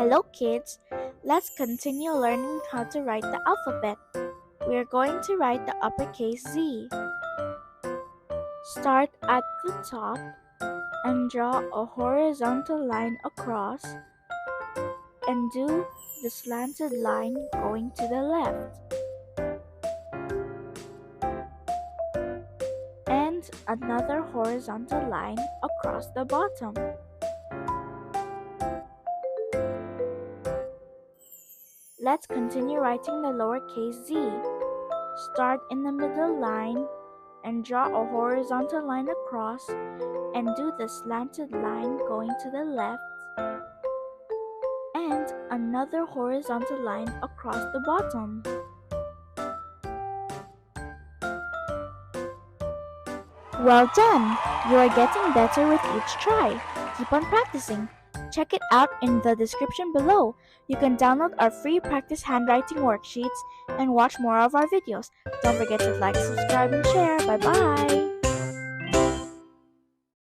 Hello kids! Let's continue learning how to write the alphabet. We are going to write the uppercase Z. Start at the top and draw a horizontal line across and do the slanted line going to the left. And another horizontal line across the bottom. Let's continue writing the lowercase z. Start in the middle line and draw a horizontal line across and do the slanted line going to the left and another horizontal line across the bottom. Well done! You are getting better with each try. Keep on practicing. Check it out in the description below. You can download our free practice handwriting worksheets and watch more of our videos. Don't forget to like, subscribe, and share. Bye-bye!